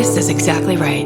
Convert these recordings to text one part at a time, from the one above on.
This is exactly right.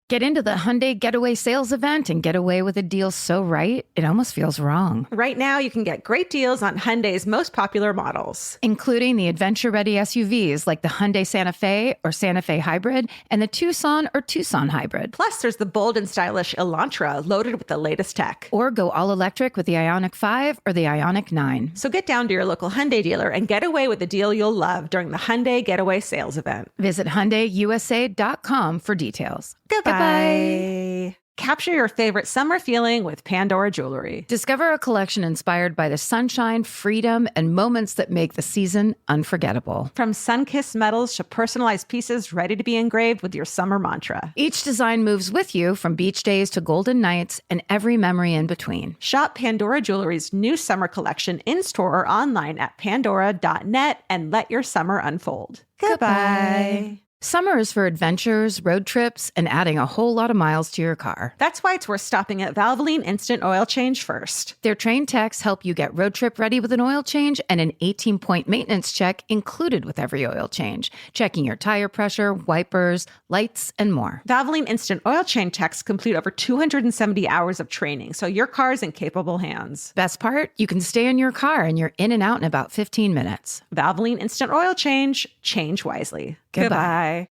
Get into the Hyundai Getaway Sales Event and get away with a deal so right, it almost feels wrong. Right now, you can get great deals on Hyundai's most popular models, including the adventure-ready SUVs like the Hyundai Santa Fe or Santa Fe Hybrid and the Tucson or Tucson Hybrid. Plus, there's the bold and stylish Elantra loaded with the latest tech. Or go all-electric with the Ioniq 5 or the Ioniq 9. So get down to your local Hyundai dealer and get away with a deal you'll love during the Hyundai Getaway Sales Event. Visit HyundaiUSA.com for details. Goodbye. Capture your favorite summer feeling with Pandora Jewelry. Discover a collection inspired by the sunshine, freedom, and moments that make the season unforgettable. From sun-kissed metals to personalized pieces ready to be engraved with your summer mantra. Each design moves with you from beach days to golden nights and every memory in between. Shop Pandora Jewelry's new summer collection in-store or online at pandora.net and let your summer unfold. Goodbye. Summer is for adventures, road trips, and adding a whole lot of miles to your car. That's why it's worth stopping at Valvoline Instant Oil Change first. Their trained techs help you get road trip ready with an oil change and an 18-point maintenance check included with every oil change, checking your tire pressure, wipers, lights, and more. Valvoline Instant Oil Change techs complete over 270 hours of training, so your car's in capable hands. Best part? You can stay in your car and you're in and out in about 15 minutes. Valvoline Instant Oil Change. Change wisely. Goodbye.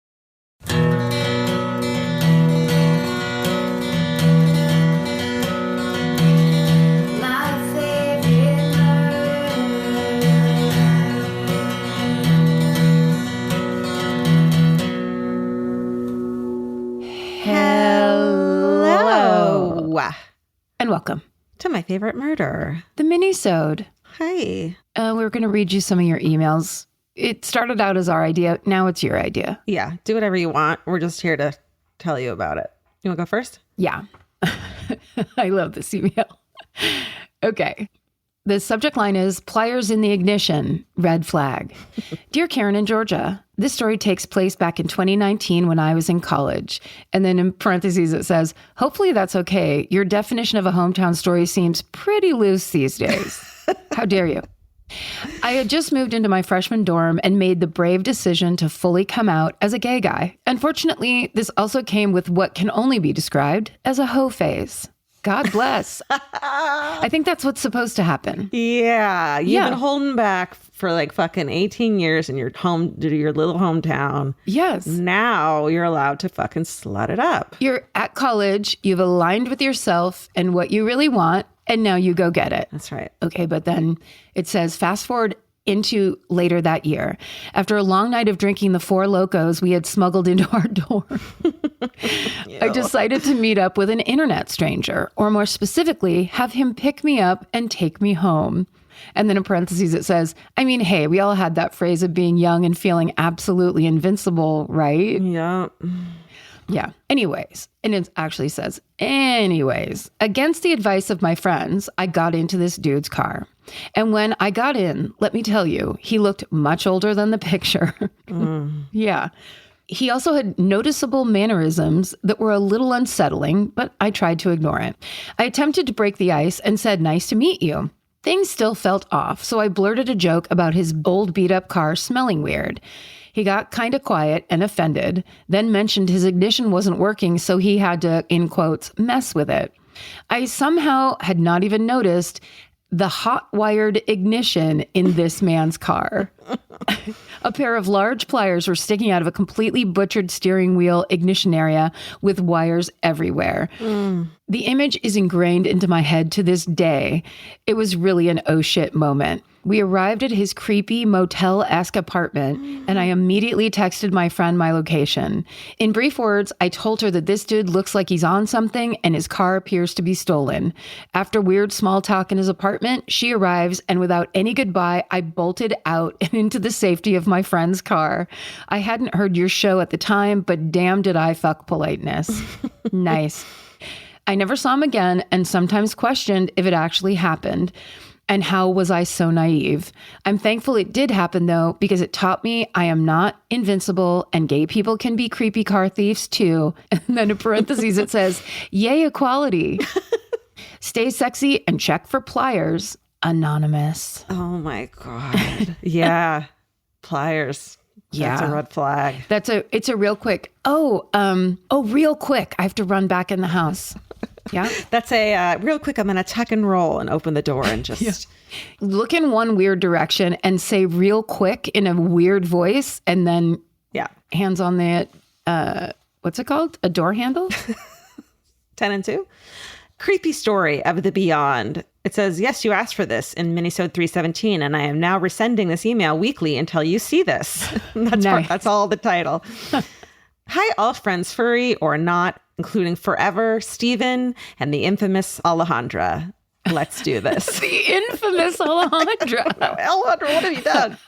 Hello. And welcome to My Favorite Murder. The Minisode. Hi. We're going to read you some of your emails. It started out as our idea. Now it's your idea. Yeah, do whatever you want. We're just here to tell you about it. You want to go first? Yeah. I love this email. Okay. The subject line is pliers in the ignition, red flag. Dear Karen in Georgia, this story takes place back in 2019 when I was in college. And then in parentheses, it says, hopefully that's okay. Your definition of a hometown story seems pretty loose these days. How dare you? I had just moved into my freshman dorm and made the brave decision to fully come out as a gay guy. Unfortunately, this also came with what can only be described as a hoe phase. God bless. I think that's what's supposed to happen. Yeah. You've been holding back for like fucking 18 years in your little hometown. Yes. Now you're allowed to fucking slut it up. You're at college. You've aligned with yourself and what you really want. And now you go get it. That's right. Okay, but then it says, fast forward into later that year. After a long night of drinking the Four Locos we had smuggled into our dorm, I decided to meet up with an internet stranger, or more specifically, have him pick me up and take me home. And then in parentheses, it says, I mean, hey, we all had that phrase of being young and feeling absolutely invincible, right? Yeah. Yeah. Anyways, and it actually says, anyways, against the advice of my friends, I got into this dude's car. And when I got in, let me tell you, he looked much older than the picture. Yeah. He also had noticeable mannerisms that were a little unsettling, but I tried to ignore it. I attempted to break the ice and said, nice to meet you. Things still felt off, so I blurted a joke about his old beat-up car smelling weird. He got kind of quiet and offended, then mentioned his ignition wasn't working, so he had to, in quotes, mess with it. I somehow had not even noticed the hot-wired ignition in this man's car. A pair of large pliers were sticking out of a completely butchered steering wheel ignition area with wires everywhere. The image is ingrained into my head to this day. It was really an oh shit moment. We arrived at his creepy motel-esque apartment, and I immediately texted my friend my location. In brief words, I told her that this dude looks like he's on something and his car appears to be stolen. After weird small talk in his apartment, she arrives, and without any goodbye, I bolted out and into the safety of my friend's car. I hadn't heard your show at the time, but damn did I fuck politeness. Nice. I never saw him again and sometimes questioned if it actually happened. And how was I so naive? I'm thankful it did happen, though, because it taught me I am not invincible and gay people can be creepy car thieves, too. And then in parentheses, it says, yay, equality. Stay sexy and check for pliers. Anonymous. Oh, my God. Yeah. Pliers. Yeah. That's a red flag. It's a real quick. Real quick. I have to run back in the house. Yeah. That's a real quick. I'm going to tuck and roll and open the door and just look in one weird direction and say real quick in a weird voice. And then hands on the, what's it called? A door handle? 10 and 2. Creepy story of the beyond. It says, yes, you asked for this in Minisode 317, and I am now resending this email weekly until you see this. That's all the title. Hi, all friends, furry or not, including Forever, Steven, and the infamous Alejandra. Let's do this. The infamous Alejandra. Alejandra, what have you done?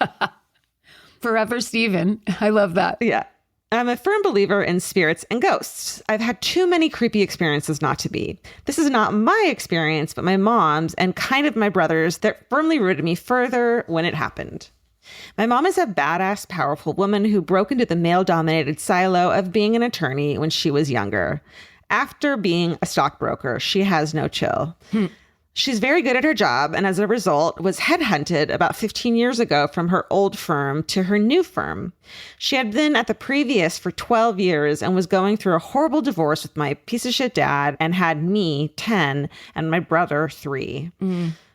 Forever, Steven. I love that. Yeah. I'm a firm believer in spirits and ghosts. I've had too many creepy experiences not to be. This is not my experience, but my mom's and kind of my brother's that firmly rooted me further when it happened. My mom is a badass, powerful woman who broke into the male-dominated silo of being an attorney when she was younger. After being a stockbroker, she has no chill. She's very good at her job, and as a result, was headhunted about 15 years ago from her old firm to her new firm. She had been at the previous for 12 years and was going through a horrible divorce with my piece of shit dad and had me, 10, and my brother, 3.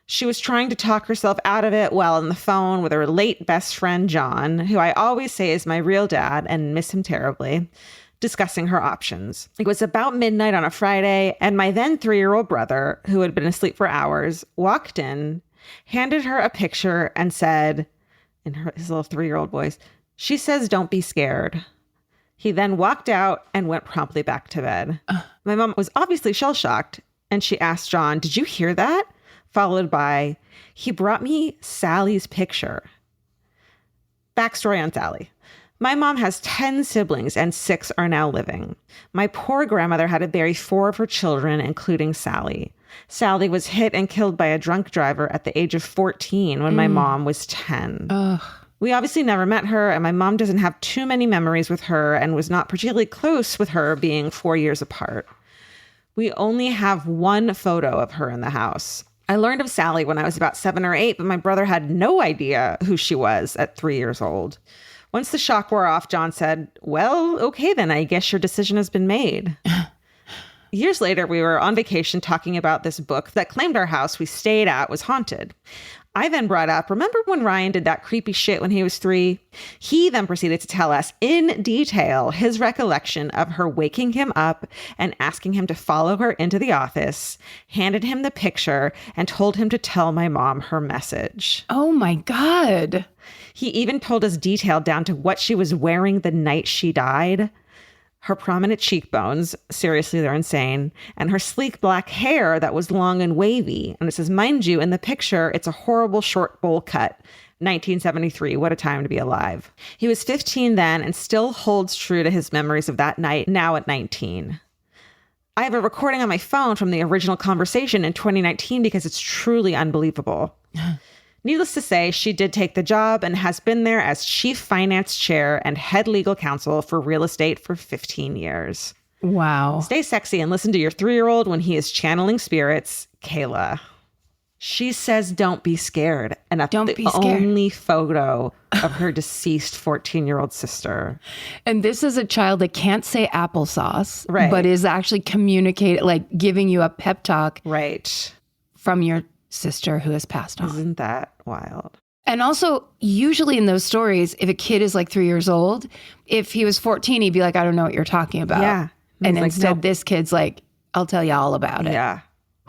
She was trying to talk herself out of it while on the phone with her late best friend, John, who I always say is my real dad and miss him terribly, discussing her options. It was about midnight on a Friday, and my then 3-year-old brother, who had been asleep for hours, walked in, handed her a picture, and said, in his little 3-year-old voice, "She says don't be scared." He then walked out and went promptly back to bed. My mom was obviously shell-shocked, and she asked John, "Did you hear that?" Followed by, "He brought me Sally's picture." Backstory on Sally. My mom has 10 siblings and 6 are now living. My poor grandmother had to bury 4 of her children, including Sally. Sally was hit and killed by a drunk driver at the age of 14 when my mom was 10. Ugh. We obviously never met her, and my mom doesn't have too many memories with her and was not particularly close with her, being 4 years apart. We only have one photo of her in the house. I learned of Sally when I was about 7 or 8, but my brother had no idea who she was at 3 years old. Once the shock wore off, John said, "Well, okay then, I guess your decision has been made." Years later, we were on vacation talking about this book that claimed our house we stayed at was haunted. I then brought up, remember when Ryan did that creepy shit when he was 3? He then proceeded to tell us in detail his recollection of her waking him up and asking him to follow her into the office, handed him the picture, and told him to tell my mom her message. Oh my God. He even told us detail down to what she was wearing the night she died. Her prominent cheekbones, seriously, they're insane, and her sleek black hair that was long and wavy. And it says, mind you, in the picture, it's a horrible short bowl cut. 1973, what a time to be alive. He was 15 then and still holds true to his memories of that night, now at 19. I have a recording on my phone from the original conversation in 2019 because it's truly unbelievable. Needless to say, she did take the job and has been there as chief finance chair and head legal counsel for real estate for 15 years. Wow. Stay sexy and listen to your 3-year-old when he is channeling spirits, Kayla. She says, don't be scared. And that's the only photo of her deceased 14-year-old sister. And this is a child that can't say applesauce, right, but is actually communicating, like giving you a pep talk, right, from your sister who has passed on. Isn't that wild? And also, usually in those stories, if a kid is like 3 years old, if he was 14, he'd be like, I don't know what you're talking about. Yeah. And like, instead, no. This kid's like, I'll tell you all about it. Yeah.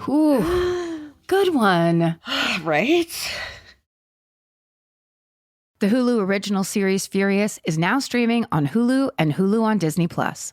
Whew. Good one. Right? The Hulu original series Furious is now streaming on Hulu and Hulu on Disney+.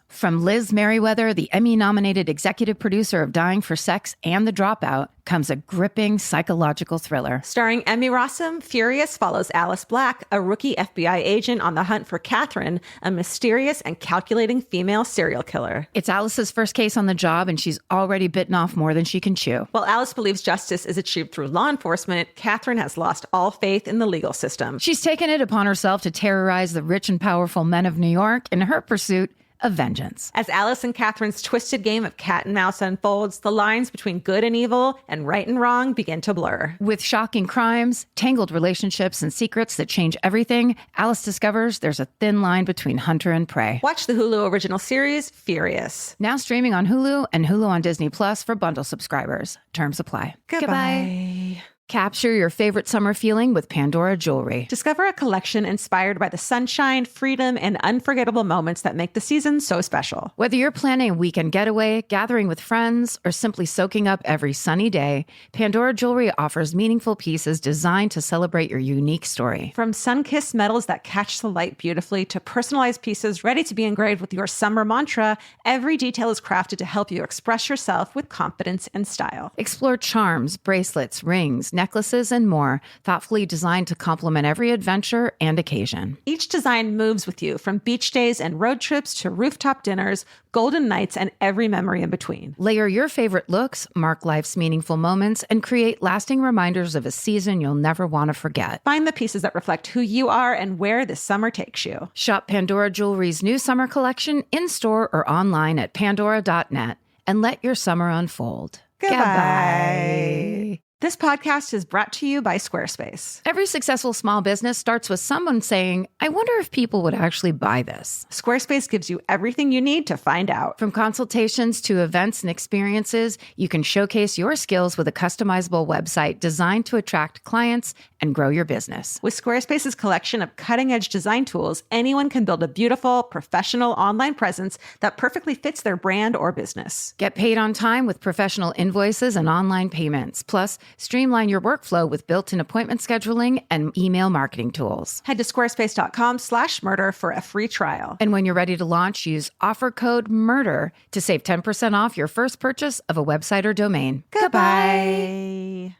From Liz Merriweather, the Emmy-nominated executive producer of Dying for Sex and The Dropout, comes a gripping psychological thriller. Starring Emmy Rossum, Furious follows Alice Black, a rookie FBI agent on the hunt for Catherine, a mysterious and calculating female serial killer. It's Alice's first case on the job, and she's already bitten off more than she can chew. While Alice believes justice is achieved through law enforcement, Catherine has lost all faith in the legal system. She's taken it upon herself to terrorize the rich and powerful men of New York in her pursuit of vengeance. As Alice and Catherine's twisted game of cat and mouse unfolds, the lines between good and evil and right and wrong begin to blur. With shocking crimes, tangled relationships, and secrets that change everything, Alice discovers there's a thin line between hunter and prey. Watch the Hulu original series, Furious. Now streaming on Hulu and Hulu on Disney Plus for bundle subscribers. Terms apply. Goodbye. Capture your favorite summer feeling with Pandora Jewelry. Discover a collection inspired by the sunshine, freedom, and unforgettable moments that make the season so special. Whether you're planning a weekend getaway, gathering with friends, or simply soaking up every sunny day, Pandora Jewelry offers meaningful pieces designed to celebrate your unique story. From sun-kissed metals that catch the light beautifully to personalized pieces ready to be engraved with your summer mantra, every detail is crafted to help you express yourself with confidence and style. Explore charms, bracelets, rings, necklaces, and more, thoughtfully designed to complement every adventure and occasion. Each design moves with you, from beach days and road trips to rooftop dinners, golden nights, and every memory in between. Layer your favorite looks, mark life's meaningful moments, and create lasting reminders of a season you'll never want to forget. Find the pieces that reflect who you are and where this summer takes you. Shop Pandora Jewelry's new summer collection in-store or online at pandora.net and let your summer unfold. Goodbye. This podcast is brought to you by Squarespace. Every successful small business starts with someone saying, I wonder if people would actually buy this. Squarespace gives you everything you need to find out. From consultations to events and experiences, you can showcase your skills with a customizable website designed to attract clients and grow your business. With Squarespace's collection of cutting-edge design tools, anyone can build a beautiful, professional online presence that perfectly fits their brand or business. Get paid on time with professional invoices and online payments. Plus, streamline your workflow with built-in appointment scheduling and email marketing tools. Head to squarespace.com/murder for a free trial. And when you're ready to launch, use offer code MURDER to save 10% off your first purchase of a website or domain. Goodbye.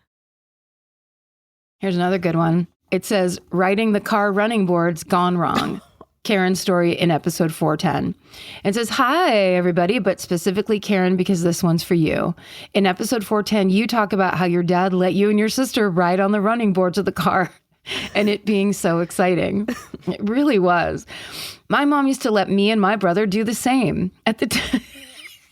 Here's another good one. It says, riding the car running boards gone wrong. Karen's story in episode 410. It says, hi, everybody, but specifically Karen, because this one's for you. In episode 410, you talk about how your dad let you and your sister ride on the running boards of the car and it being so exciting. It really was. My mom used to let me and my brother do the same. At the time,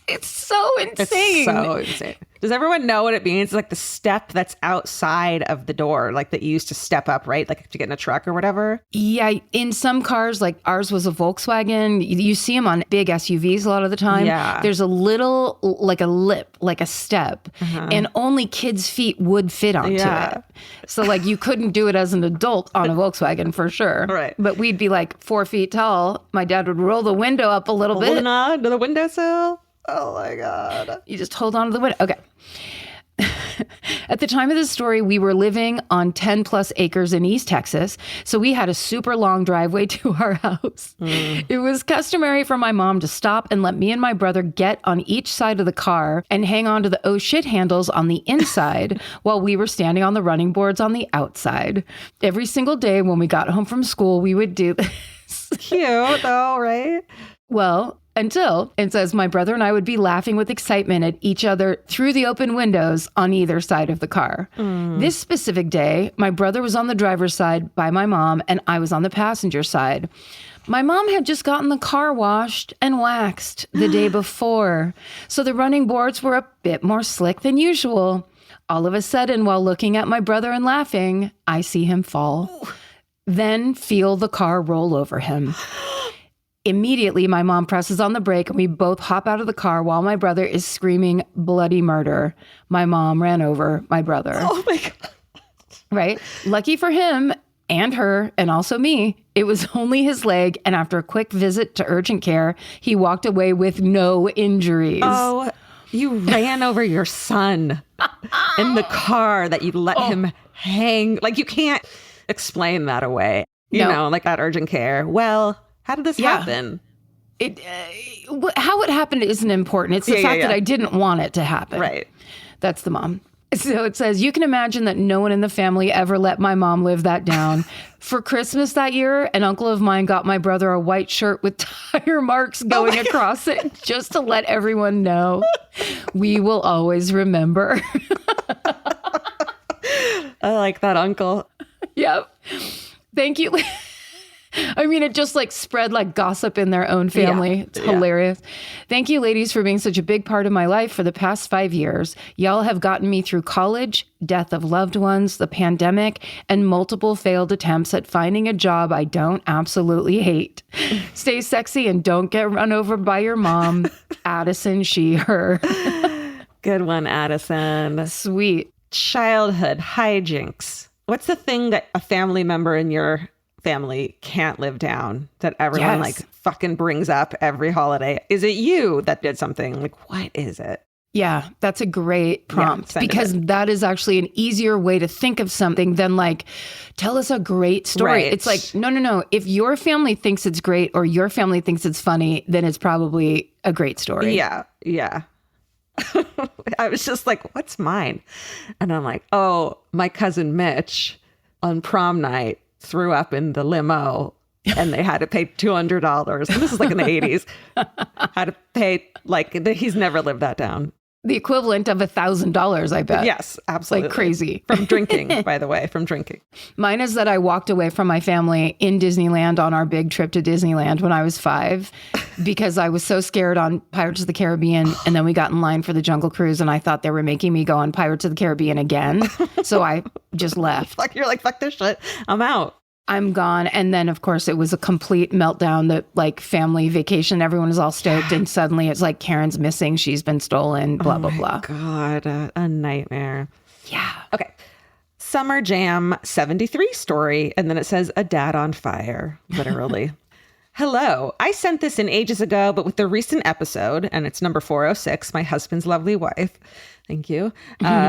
it's so insane. It's so insane. Does everyone know what it means? Like the step that's outside of the door, like that you used to step up, right? Like to get in a truck or whatever. Yeah, in some cars, like ours was a Volkswagen. You see them on big SUVs a lot of the time. Yeah. There's a little, like a lip, like a step, and only kids' feet would fit onto it. So like you couldn't do it as an adult on a Volkswagen for sure. Right. But we'd be like 4 feet tall. My dad would roll the window up a little bit. Holding on to the windowsill. Oh my God. You just hold on to the window. Okay. At the time of this story, we were living on 10 plus acres in East Texas. So we had a super long driveway to our house. It was customary for my mom to stop and let me and my brother get on each side of the car and hang on to the oh shit handles on the inside while we were standing on the running boards on the outside. Every single day when we got home from school, we would do this. Cute though, right? Well, until it says my brother and I would be laughing with excitement at each other through the open windows on either side of the car. This specific day, my brother was on the driver's side by my mom and I was on the passenger side. My mom had just gotten the car washed and waxed the day before, so the running boards were a bit more slick than usual. All of a sudden, while looking at my brother and laughing, I see him fall, then feel the car roll over him. Immediately, my mom presses on the brake and we both hop out of the car while my brother is screaming bloody murder. My mom ran over my brother. Oh my God. Right? Lucky for him and her and also me, it was only his leg. And after a quick visit to urgent care, he walked away with no injuries. Oh, you ran over your son in the car that you let him hang. Like you can't explain that away. You know, like at urgent care. Well, how did this happen? How it happened isn't important. It's the fact that I didn't want it to happen. Right. That's the mom. So it says, you can imagine that no one in the family ever let my mom live that down. For Christmas that year, an uncle of mine got my brother a white shirt with tire marks going across it just to let everyone know. We will always remember. I like that uncle. Yep. Thank you. I mean, it just like spread like gossip in their own family. It's hilarious. Thank you, ladies, for being such a big part of my life for the past 5 years. Y'all have gotten me through college, death of loved ones, the pandemic, and multiple failed attempts at finding a job I don't absolutely hate. Stay sexy and don't get run over by your mom. Addison, she, her. Good one, Addison. Sweet. Childhood hijinks. What's the thing that a family member in your family can't live down that everyone like fucking brings up every holiday? Is it you that did something? Like, what is it? Yeah, that's a great prompt because that is actually an easier way to think of something than like, tell us a great story. Right. It's like, no. If your family thinks it's great or your family thinks it's funny, then it's probably a great story. Yeah. I was just like, what's mine? And I'm like, oh, my cousin Mitch on prom night threw up in the limo and they had to pay $200. And this is like in the 80s. Had to pay, like, he's never lived that down. The equivalent of $1,000, I bet. Yes, absolutely. Like crazy. From drinking, by the way, from drinking. Mine is that I walked away from my family in Disneyland on our big trip to Disneyland when I was 5 because I was so scared on Pirates of the Caribbean. And then we got in line for the Jungle Cruise and I thought they were making me go on Pirates of the Caribbean again. So I just left. Like, you're like, fuck this shit. I'm out. I'm gone. And then, of course, it was a complete meltdown, the like family vacation. Everyone was all stoked. And suddenly it's like Karen's missing. She's been stolen, blah, blah, blah. God, a nightmare. Yeah. Okay. Summer Jam 73 story. And then it says a dad on fire, literally. Hello. I sent this in ages ago, but with the recent episode, and it's number 406, my husband's lovely wife. Thank you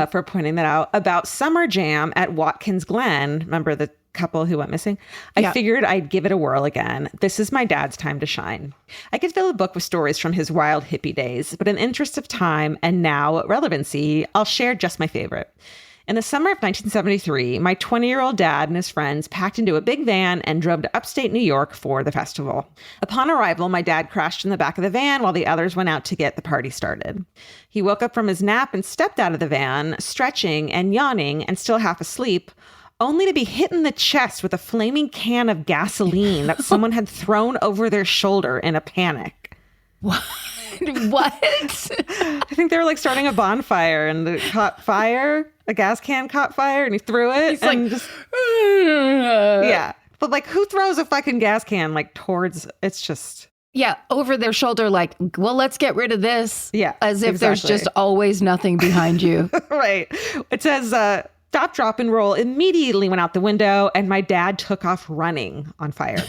for pointing that out. About Summer Jam at Watkins Glen. Remember the couple who went missing? I figured I'd give it a whirl again. This is my dad's time to shine. I could fill a book with stories from his wild hippie days, but in the interest of time and now relevancy, I'll share just my favorite. In the summer of 1973, my 20-year-old dad and his friends packed into a big van and drove to upstate New York for the festival. Upon arrival, my dad crashed in the back of the van while the others went out to get the party started. He woke up from his nap and stepped out of the van, stretching and yawning and still half asleep, only to be hit in the chest with a flaming can of gasoline that someone had thrown over their shoulder in a panic. What? I think they were like starting a bonfire and it caught fire. A gas can caught fire and he threw it. He's and like, just, yeah. But like, who throws a fucking gas can like towards, it's just. Yeah, over their shoulder, like, well, let's get rid of this. Yeah. As if there's just always nothing behind you. Right. It says, stop, drop, and roll immediately went out the window, and my dad took off running on fire.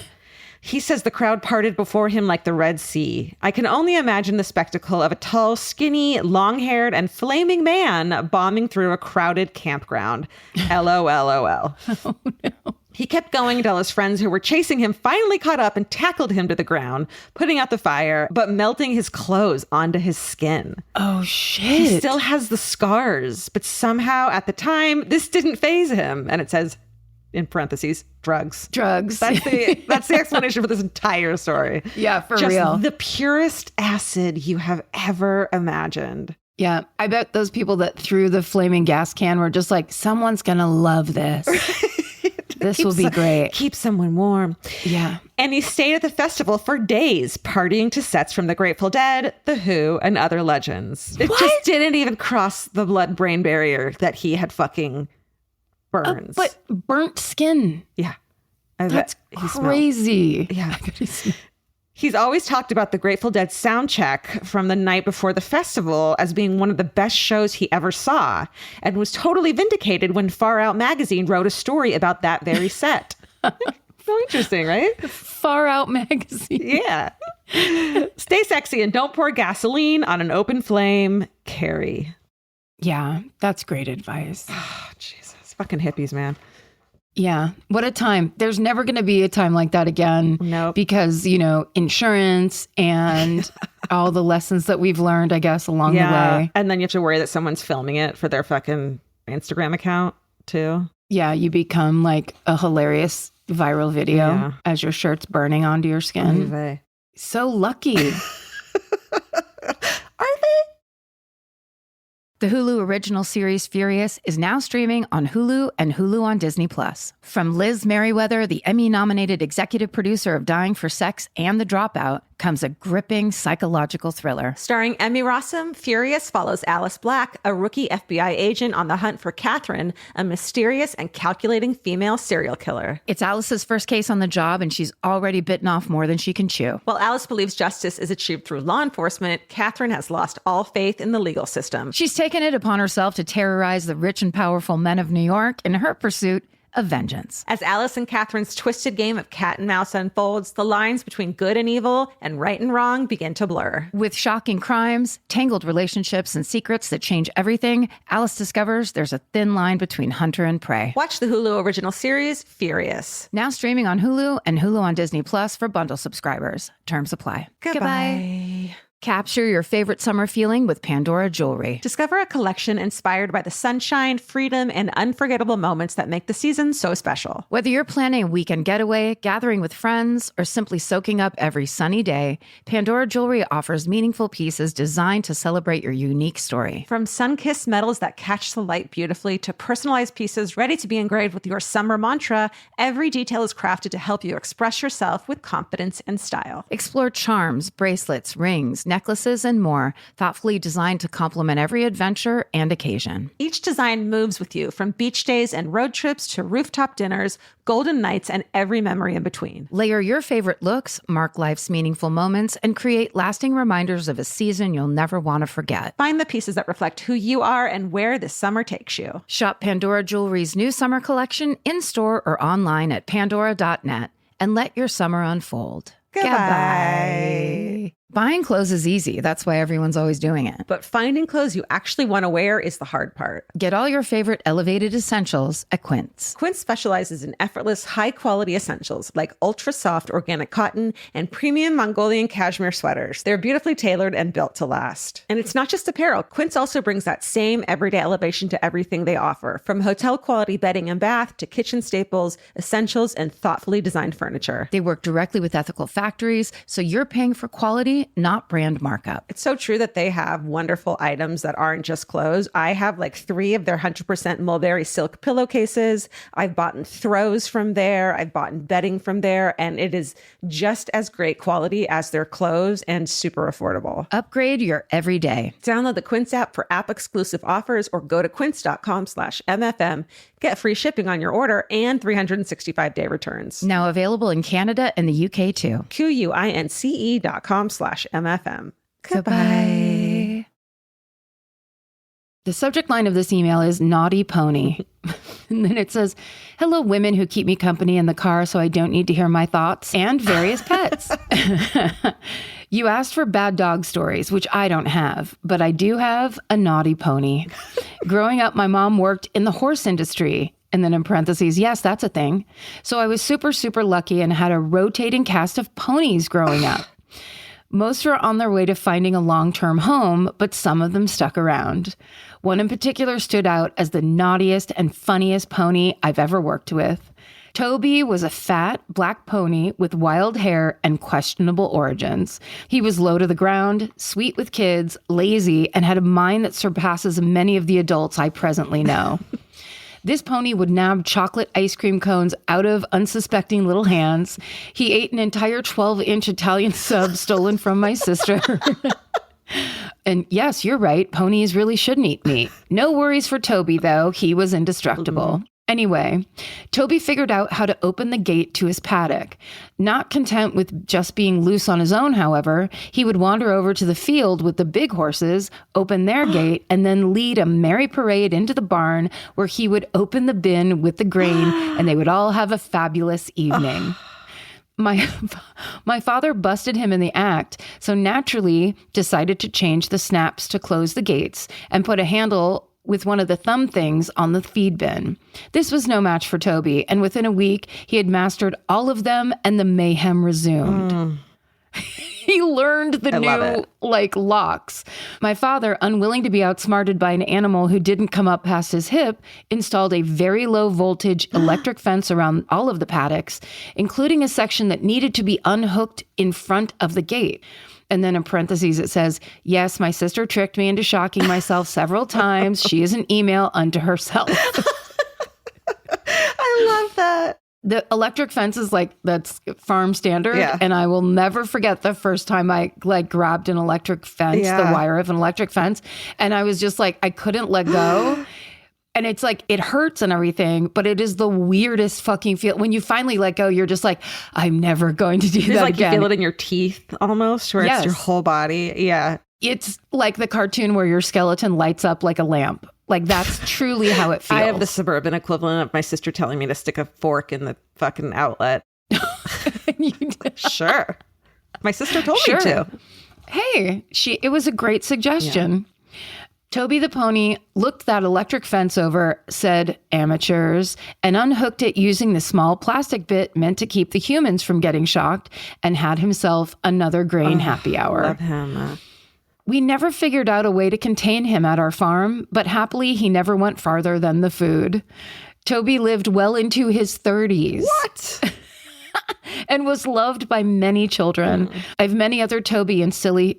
He says the crowd parted before him like the Red Sea. I can only imagine the spectacle of a tall, skinny, long-haired, and flaming man bombing through a crowded campground. LOLOL. Oh, no. He kept going until his friends who were chasing him finally caught up and tackled him to the ground, putting out the fire, but melting his clothes onto his skin. Oh, shit. He still has the scars, but somehow at the time, this didn't faze him. And it says, in parentheses, drugs. Drugs. That's the explanation for this entire story. Yeah, for Just real. the purest acid you have ever imagined. Yeah, I bet those people that threw the flaming gas can were just like, someone's going to love this. This will be great. Keep someone warm. Yeah. And he stayed at the festival for days, partying to sets from the Grateful Dead, The Who, and other legends. It just didn't even cross the blood-brain barrier that he had fucking burns. But burnt skin. Yeah. That's crazy. Yeah. He's always talked about the Grateful Dead sound check from the night before the festival as being one of the best shows he ever saw, and was totally vindicated when Far Out magazine wrote a story about that very set. So interesting, right? Far Out magazine. Yeah. Stay sexy and don't pour gasoline on an open flame. Carrie. Yeah, that's great advice. Oh, Jesus. Fucking hippies, man. Yeah. What a time. There's never going to be a time like that again. Nope. Because, insurance and all the lessons that we've learned, I guess, along the way. And then you have to worry that someone's filming it for their fucking Instagram account, too. Yeah. You become like a hilarious viral video as your shirt's burning onto your skin. Oy So lucky. Are they? The Hulu original series Furious is now streaming on Hulu and Hulu on Disney+. From Liz Merriweather, the Emmy-nominated executive producer of Dying for Sex and The Dropout, comes a gripping psychological thriller. Starring Emmy Rossum, Furious follows Alice Black, a rookie FBI agent on the hunt for Catherine, a mysterious and calculating female serial killer. It's Alice's first case on the job, and she's already bitten off more than she can chew. While Alice believes justice is achieved through law enforcement, Catherine has lost all faith in the legal system. She's taken it upon herself to terrorize the rich and powerful men of New York in her pursuit of vengeance. As Alice and Catherine's twisted game of cat and mouse unfolds, the lines between good and evil and right and wrong begin to blur. With shocking crimes, tangled relationships, and secrets that change everything, Alice discovers there's a thin line between hunter and prey. Watch the Hulu original series, Furious. Now streaming on Hulu and Hulu on Disney Plus for bundle subscribers. Terms apply. Goodbye. Capture your favorite summer feeling with Pandora jewelry. Discover a collection inspired by the sunshine, freedom, and unforgettable moments that make the season so special. Whether you're planning a weekend getaway, gathering with friends, or simply soaking up every sunny day, Pandora jewelry offers meaningful pieces designed to celebrate your unique story. From sun-kissed metals that catch the light beautifully to personalized pieces ready to be engraved with your summer mantra, every detail is crafted to help you express yourself with confidence and style. Explore charms, bracelets, rings, necklaces, and more, thoughtfully designed to complement every adventure and occasion. Each design moves with you, from beach days and road trips to rooftop dinners, golden nights, and every memory in between. Layer your favorite looks, mark life's meaningful moments, and create lasting reminders of a season you'll never want to forget. Find the pieces that reflect who you are and where this summer takes you. Shop Pandora Jewelry's new summer collection in-store or online at pandora.net and let your summer unfold. Goodbye. Buying clothes is easy. That's why everyone's always doing it. But finding clothes you actually want to wear is the hard part. Get all your favorite elevated essentials at Quince. Quince specializes in effortless, high-quality essentials like ultra-soft organic cotton and premium Mongolian cashmere sweaters. They're beautifully tailored and built to last. And it's not just apparel. Quince also brings that same everyday elevation to everything they offer, from hotel-quality bedding and bath to kitchen staples, essentials, and thoughtfully designed furniture. They work directly with ethical factories, so you're paying for quality, not brand markup. It's so true that they have wonderful items that aren't just clothes. I have like 3 of their 100% mulberry silk pillowcases. I've bought throws from there. I've bought bedding from there. And it is just as great quality as their clothes and super affordable. Upgrade your everyday. Download the Quince app for app-exclusive offers or go to quince.com/MFM. Get free shipping on your order and 365-day returns. Now available in Canada and the UK too. QUINCE.com/MFM. Goodbye. The subject line of this email is Naughty Pony. And then it says, hello, women who keep me company in the car so I don't need to hear my thoughts, and various pets. You asked for bad dog stories, which I don't have, but I do have a naughty pony. Growing up, my mom worked in the horse industry. And then in parentheses, yes, that's a thing. So I was super, super lucky and had a rotating cast of ponies growing up. Most were on their way to finding a long-term home, but some of them stuck around. One in particular stood out as the naughtiest and funniest pony I've ever worked with. Toby was a fat black pony with wild hair and questionable origins. He was low to the ground, sweet with kids, lazy, and had a mind that surpasses many of the adults I presently know. This pony would nab chocolate ice cream cones out of unsuspecting little hands. He ate an entire 12-inch Italian sub stolen from my sister. And yes, you're right. Ponies really shouldn't eat meat. No worries for Toby, though. He was indestructible. Anyway, Toby figured out how to open the gate to his paddock. Not content with just being loose on his own, however, he would wander over to the field with the big horses, open their gate, and then lead a merry parade into the barn where he would open the bin with the grain, and they would all have a fabulous evening. My father busted him in the act, so naturally decided to change the snaps to close the gates and put a handle with one of the thumb things on the feed bin. This was no match for Toby, and within a week, he had mastered all of them and the mayhem resumed. He learned the new, locks. My father, unwilling to be outsmarted by an animal who didn't come up past his hip, installed a very low voltage electric fence around all of the paddocks, including a section that needed to be unhooked in front of the gate. And then in parentheses, it says, yes, my sister tricked me into shocking myself several times. She is an email unto herself. I love that. The electric fence is like, that's farm standard. Yeah. And I will never forget the first time I like grabbed an electric fence, the wire of an electric fence. And I was just like, I couldn't let go. And it's like, it hurts and everything, but it is the weirdest fucking feel. When you finally let go, you're just like, I'm never going to do that like again. You feel it in your teeth almost, where it's your whole body. Yeah. It's like the cartoon where your skeleton lights up like a lamp. Like that's truly how it feels. I have the suburban equivalent of my sister telling me to stick a fork in the fucking outlet. Sure. My sister told me to. Hey, it was a great suggestion. Yeah. Toby the pony looked that electric fence over, said amateurs, and unhooked it using the small plastic bit meant to keep the humans from getting shocked, and had himself another grain happy hour. Love him. We never figured out a way to contain him at our farm, but happily he never went farther than the food. Toby lived well into his 30s. What? And was loved by many children. I have many other Toby and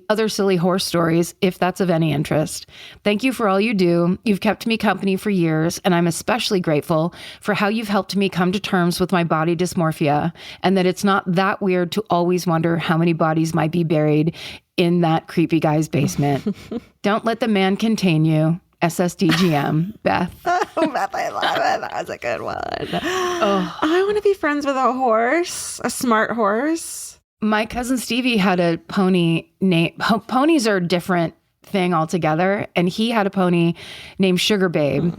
other silly horse stories, if that's of any interest. Thank you for all you do. You've kept me company for years, and I'm especially grateful for how you've helped me come to terms with my body dysmorphia, and that it's not that weird to always wonder how many bodies might be buried in that creepy guy's basement. Don't let the man contain you. SSDGM, Beth. Oh, Beth, I love it. That was a good one. I want to be friends with a horse, a smart horse. My cousin Stevie had a pony named, ponies are a different thing altogether. And he had a pony named Sugar Babe.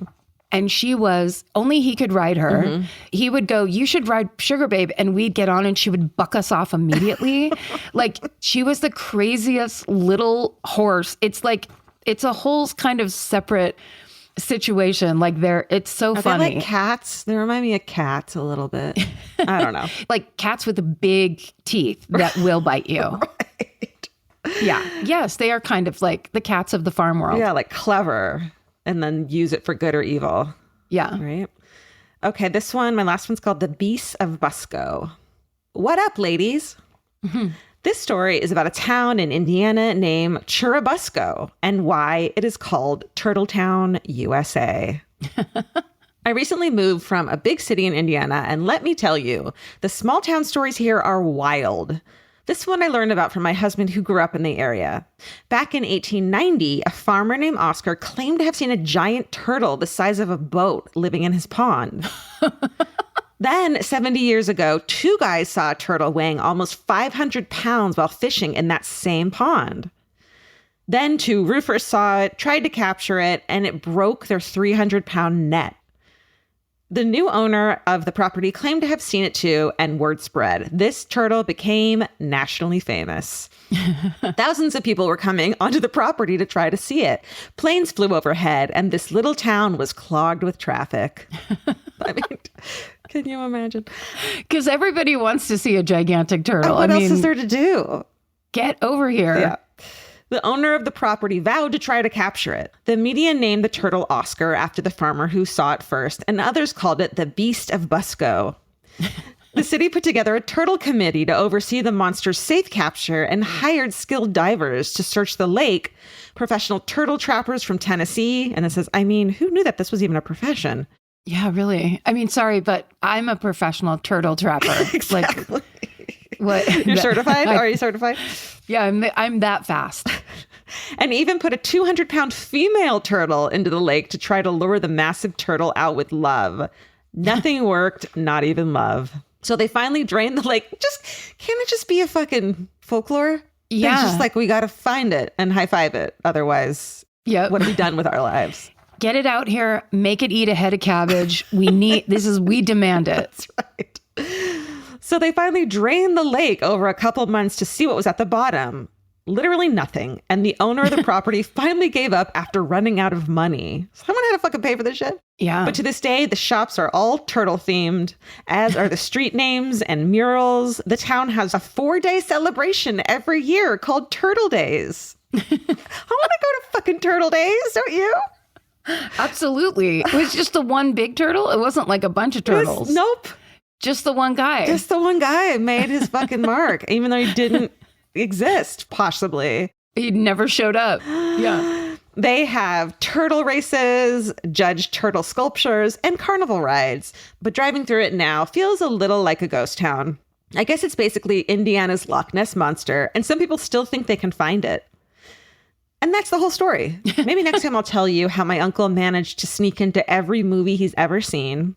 And she was, only he could ride her. He would go, you should ride Sugar Babe. And we'd get on and she would buck us off immediately. Like she was the craziest little horse. It's like, it's a whole kind of separate situation. Like it's so funny. They like cats? They remind me of cats a little bit. I don't know. Like cats with the big teeth that will bite you. Right. Yeah. Yes, they are kind of like the cats of the farm world. Yeah, like clever. And then use it for good or evil. Yeah. Right. Okay, this one, my last one's called The Beasts of Busco. What up, ladies? This story is about a town in Indiana named Churubusco and why it is called Turtletown, USA. I recently moved from a big city in Indiana, and let me tell you, the small town stories here are wild. This one I learned about from my husband who grew up in the area. Back in 1890, a farmer named Oscar claimed to have seen a giant turtle the size of a boat living in his pond. Then, 70 years ago, two guys saw a turtle weighing almost 500 pounds while fishing in that same pond. Then two roofers saw it, tried to capture it, and it broke their 300-pound net. The new owner of the property claimed to have seen it too, and word spread. This turtle became nationally famous. Thousands of people were coming onto the property to try to see it. Planes flew overhead, and this little town was clogged with traffic. I mean, can you imagine? Because everybody wants to see a gigantic turtle. What else is there to do? Get over here. Yeah. The owner of the property vowed to try to capture it. The media named the turtle Oscar after the farmer who saw it first, and others called it the Beast of Busco. The city put together a turtle committee to oversee the monster's safe capture and hired skilled divers to search the lake, professional turtle trappers from Tennessee. And it says, I mean, who knew that this was even a profession? Yeah, really. I mean, sorry, but I'm a professional turtle trapper. Exactly. Like, what? You're certified? Are you certified? Yeah, I'm that fast. And even put a 200-pound female turtle into the lake to try to lure the massive turtle out with love. Nothing worked, not even love. So they finally drained the lake. Can't it just be a fucking folklore? Yeah. It's just like, we got to find it and high five it. Otherwise, what have we done with our lives? Get it out here. Make it eat a head of cabbage. We demand it. That's right. So they finally drained the lake over a couple months to see what was at the bottom. Literally nothing. And the owner of the property finally gave up after running out of money. Someone had to fucking pay for this shit. Yeah. But to this day, the shops are all turtle themed, as are the street names and murals. The town has a 4-day celebration every year called Turtle Days. I want to go to fucking Turtle Days, don't you? Absolutely. It was just the one big turtle. It wasn't like a bunch of turtles. Nope. Just the one guy. Just the one guy made his fucking mark, even though he didn't exist, possibly. He never showed up. Yeah. They have turtle races, judged turtle sculptures, and carnival rides. But driving through it now feels a little like a ghost town. I guess it's basically Indiana's Loch Ness Monster, and some people still think they can find it. And that's the whole story. Maybe next time I'll tell you how my uncle managed to sneak into every movie he's ever seen,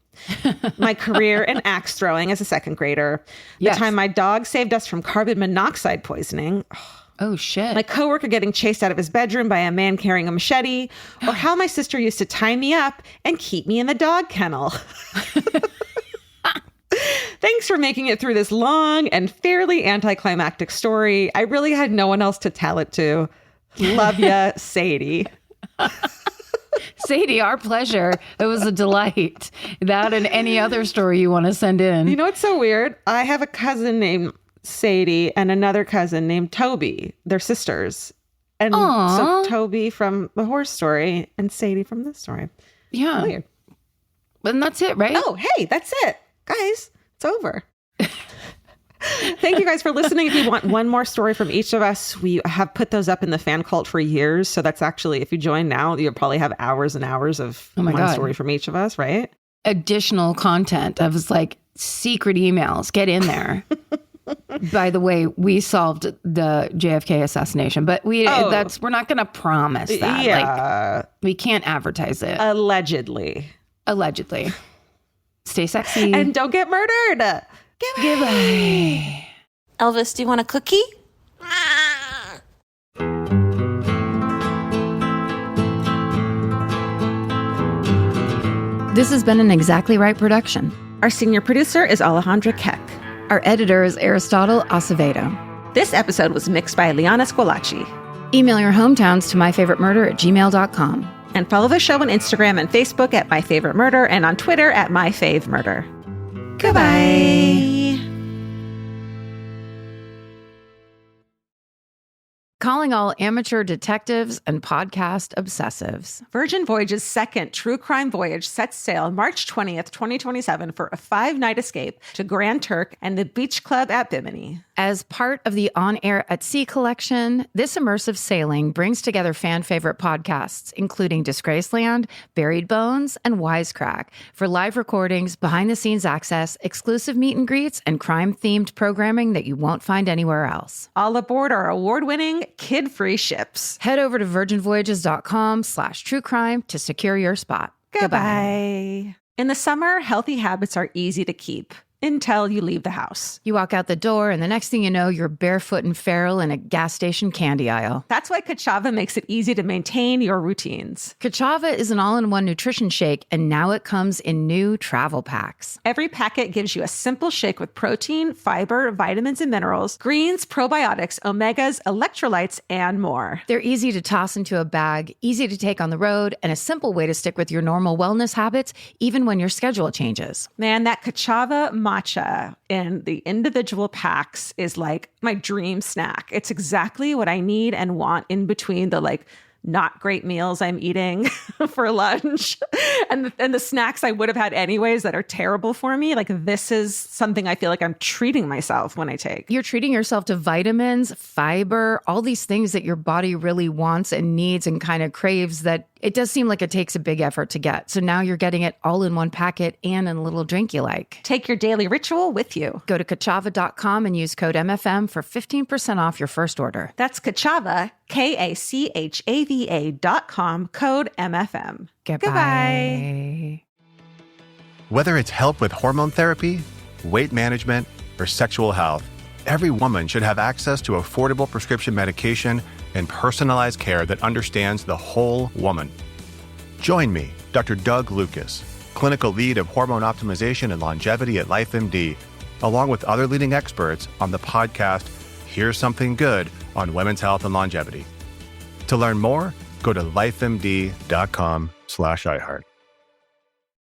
my career in axe throwing as a second grader, the time my dog saved us from carbon monoxide poisoning, Oh, shit. my coworker getting chased out of his bedroom by a man carrying a machete, or how my sister used to tie me up and keep me in the dog kennel. Thanks for making it through this long and fairly anticlimactic story. I really had no one else to tell it to. Love ya, Sadie. Sadie, our pleasure. It was a delight. That and any other story you want to send in. You know what's so weird? I have a cousin named Sadie and another cousin named Toby. They're sisters. And so Toby from the horse story and Sadie from this story. Yeah. Weird. And that's it, right? Oh, hey, that's it. Guys, it's over. Thank you guys for listening. If you want one more story from each of us, we have put those up in the fan cult for years. So that's actually, if you join now, you'll probably have hours and hours of one story from each of us, right? Additional content of like secret emails. Get in there. By the way, we solved the JFK assassination, but we're not going to promise that. Yeah. Like, we can't advertise it. Allegedly. Stay sexy. And don't get murdered. Goodbye. Elvis, do you want a cookie? This has been an Exactly Right production. Our senior producer is Alejandra Keck. Our editor is Aristotle Acevedo. This episode was mixed by Liana Squilacci. Email your hometowns to myfavoritemurder@gmail.com. And follow the show on Instagram and Facebook at My Favorite Murder and on Twitter at MyFaveMurder. Goodbye. Calling all amateur detectives and podcast obsessives. Virgin Voyage's second true crime voyage sets sail March 20th, 2027 for a 5-night escape to Grand Turk and the Beach Club at Bimini. As part of the On Air at Sea collection, this immersive sailing brings together fan favorite podcasts, including Disgraceland, Buried Bones, and Wisecrack, for live recordings, behind-the-scenes access, exclusive meet and greets, and crime-themed programming that you won't find anywhere else. All aboard our award-winning, kid-free ships. Head over to virginvoyages.com/truecrime to secure your spot. Goodbye. In the summer, healthy habits are easy to keep until you leave the house. You walk out the door, and the next thing you know, you're barefoot and feral in a gas station candy aisle. That's why Kachava makes it easy to maintain your routines. Kachava is an all-in-one nutrition shake, and now it comes in new travel packs. Every packet gives you a simple shake with protein, fiber, vitamins and minerals, greens, probiotics, omegas, electrolytes, and more. They're easy to toss into a bag, easy to take on the road, and a simple way to stick with your normal wellness habits, even when your schedule changes. Man, that Kachava matcha in the individual packs is like my dream snack. It's exactly what I need and want in between the like not great meals I'm eating for lunch and the snacks I would have had anyways that are terrible for me. Like this is something I feel like I'm treating myself when I take. You're treating yourself to vitamins, fiber, all these things that your body really wants and needs and kind of craves that it does seem like it takes a big effort to get. So now you're getting it all in one packet and in a little drink you like. Take your daily ritual with you. Go to Kachava.com and use code MFM for 15% off your first order. That's Kachava, KACHAVA.com, code MFM. Goodbye. Whether it's help with hormone therapy, weight management, or sexual health, every woman should have access to affordable prescription medication and personalized care that understands the whole woman. Join me, Dr. Doug Lucas, clinical lead of hormone optimization and longevity at LifeMD, along with other leading experts on the podcast Here's Something Good on Women's Health and Longevity. To learn more, go to lifemd.com/iHeart.